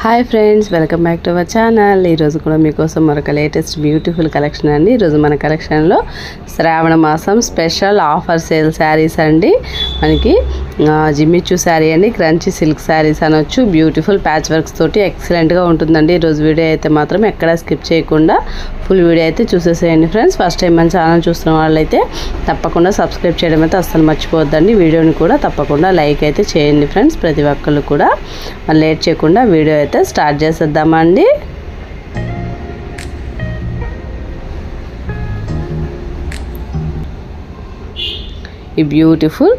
Hi friends, welcome back to our channel. ఈరోజు కూడా మీకోసం మరొక లేటెస్ట్ బ్యూటిఫుల్ కలెక్షన్ అండి. ఈరోజు మన కలెక్షన్లో శ్రావణ మాసం స్పెషల్ ఆఫర్ సేల్ శారీస్ అండి. మనకి జిమ్మిచూ శారీ అండి, క్రంచీ సిల్క్ శారీస్ అనొచ్చు. బ్యూటిఫుల్ ప్యాచ్ వర్క్స్ తోటి ఎక్సలెంట్గా ఉంటుందండి. ఈరోజు వీడియో అయితే మాత్రం ఎక్కడ స్కిప్ చేయకుండా ఫుల్ వీడియో అయితే చూసేసేయండి ఫ్రెండ్స్. ఫస్ట్ టైం మన ఛానల్ చూస్తున్న వాళ్ళైతే తప్పకుండా సబ్స్క్రైబ్ చేయడం అయితే అస్సలు మర్చిపోవద్దండి. వీడియోని కూడా తప్పకుండా లైక్ అయితే చేయండి ఫ్రెండ్స్, ప్రతి ఒక్కళ్ళు కూడా. మనం లేట్ చేయకుండా వీడియో అయితే స్టార్ట్ చేసేద్దామండి. ఈ beautiful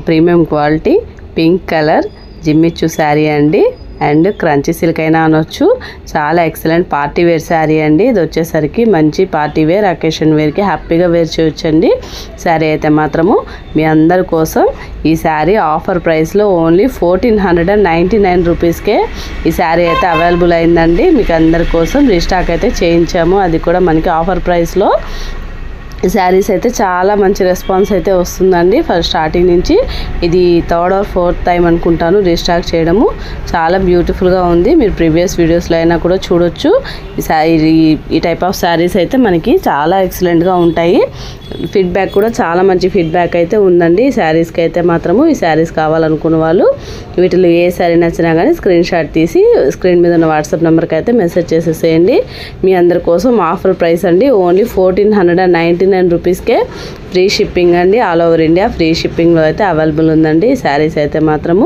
premium quality pink colour Jimmy Choo sari అండి, అండ్ క్రంచీ సిల్క్ అయినా అనొచ్చు. చాలా ఎక్సలెంట్ పార్టీ వేర్ శారీ అండి. ఇది వచ్చేసరికి మంచి పార్టీ వేర్, అకేషన్ వేర్కి హ్యాపీగా వేర్ చేయొచ్చండి. శారీ అయితే మాత్రము మీ అందరి కోసం ఈ శారీ ఆఫర్ ప్రైస్లో ఓన్లీ 1499 రూపీస్కే ఈ శారీ అయితే అవైలబుల్ అయిందండి. మీకు అందరి కోసం రీస్టాక్ అయితే చేయించాము, అది కూడా మనకి ఆఫర్ ప్రైస్లో. ఈ శారీస్ అయితే చాలా మంచి రెస్పాన్స్ అయితే వస్తుందండి. ఫస్ట్ స్టార్టింగ్ నుంచి ఇది థర్డ్ ఆర్ ఫోర్త్ టైం అనుకుంటాను రీస్టాక్ చేయడము. చాలా బ్యూటిఫుల్గా ఉంది, మీరు ప్రీవియస్ వీడియోస్లో అయినా కూడా చూడొచ్చు. ఈ టైప్ ఆఫ్ శారీస్ అయితే మనకి చాలా ఎక్సలెంట్గా ఉంటాయి. ఫీడ్బ్యాక్ కూడా చాలా మంచి ఫీడ్బ్యాక్ అయితే ఉందండి ఈ శారీస్కి అయితే మాత్రము. ఈ శారీస్ కావాలనుకున్న వాళ్ళు వీటిలో ఏ శారీ నచ్చినా కానీ స్క్రీన్ షాట్ తీసి స్క్రీన్ మీద ఉన్న వాట్సాప్ నెంబర్కి అయితే మెసేజ్ చేసేసేయండి. మీ అందరి కోసం ఆఫర్ ప్రైస్ అండి, ఓన్లీ 1499 రూపీస్కే ఫ్రీ షిప్పింగ్ అండి. ఆల్ ఓవర్ ఇండియా ఫ్రీ షిప్పింగ్లో అయితే అవైలబుల్ ఉందండి. శారీస్ అయితే మాత్రము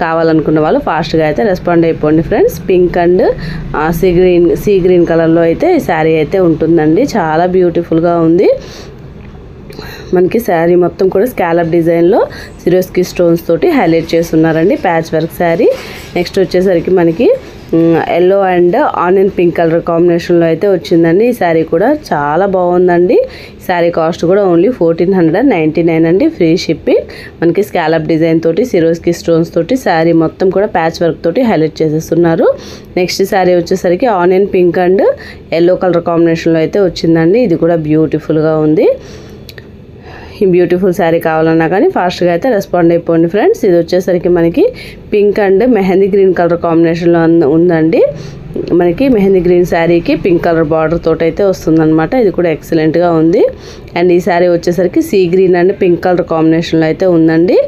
కావాలనుకున్న వాళ్ళు ఫాస్ట్గా అయితే రెస్పాండ్ అయిపోండి friends. Pink and sea green కలర్లో అయితే ఈ శారీ అయితే ఉంటుందండి. చాలా బ్యూటిఫుల్గా ఉంది. మనకి శారీ మొత్తం కూడా స్కాలప్ డిజైన్లో సిరోస్కి స్టోన్స్ తోటి హైలైట్ చేస్తున్నారండి, ప్యాచ్ వర్క్ శారీ. నెక్స్ట్ వచ్చేసరికి మనకి yellow and onion pink colour కాంబినేషన్లో అయితే వచ్చిందండి. ఈ శారీ కూడా చాలా బాగుందండి. శారీ కాస్ట్ కూడా ఓన్లీ 1499 అండి, ఫ్రీ షిప్పింగ్. మనకి స్కాలప్ డిజైన్ తోటి సిరోస్కి స్టోన్స్ తోటి శారీ మొత్తం కూడా ప్యాచ్ వర్క్ తోటి హైలైట్ చేసేస్తున్నారు. నెక్స్ట్ శారీ వచ్చేసరికి onion pink and yellow colour కాంబినేషన్లో అయితే వచ్చిందండి. ఇది కూడా బ్యూటిఫుల్గా ఉంది. ఈ బ్యూటిఫుల్ శారీ కావాలన్నా కానీ ఫాస్ట్గా అయితే రెస్పాండ్ అయిపోండి ఫ్రెండ్స్. ఇది వచ్చేసరికి మనకి pink and mehndi green colour కాంబినేషన్లో ఉందండి. మనకి మెహందీ గ్రీన్ శారీకి పింక్ కలర్ బార్డర్ తోటి అయితే వస్తుందన్నమాట. ఇది కూడా ఎక్సలెంట్గా ఉంది. అండ్ ఈ శారీ వచ్చేసరికి sea green and pink colour కాంబినేషన్లో అయితే ఉందండి.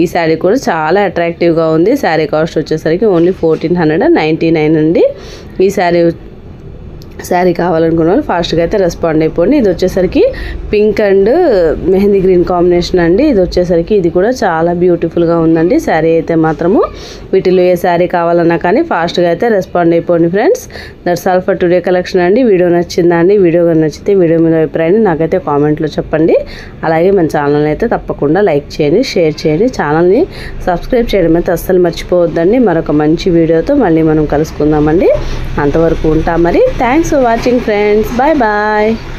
ఈ శారీ కూడా చాలా అట్రాక్టివ్గా ఉంది. శారీ కాస్ట్ వచ్చేసరికి ఓన్లీ 1499 అండి. ఈ శారీ కావాలనుకున్న వాళ్ళు ఫాస్ట్గా అయితే రెస్పాండ్ అయిపోండి. ఇది వచ్చేసరికి pink and mehndi green combination అండి. ఇది వచ్చేసరికి ఇది కూడా చాలా బ్యూటిఫుల్గా ఉందండి శారీ అయితే మాత్రము. వీటిలో ఏ శారీ కావాలన్నా కానీ ఫాస్ట్గా అయితే రెస్పాండ్ అయిపోండి friends. That's all for today collection అండి. వీడియో నచ్చిందా అండి? వీడియో నచ్చితే వీడియో మీద అభిప్రాయాన్ని నాకైతే కామెంట్లో చెప్పండి. అలాగే మన ఛానల్ని అయితే తప్పకుండా లైక్ చేయండి, షేర్ చేయండి. ఛానల్ని సబ్స్క్రైబ్ చేయడం అయితే అస్సలు మర్చిపోవద్దండి. మరొక మంచి వీడియోతో మళ్ళీ మనం కలుసుకుందామండి. అంతవరకు ఉంటాం మరి. Thanks for watching friends. Bye bye.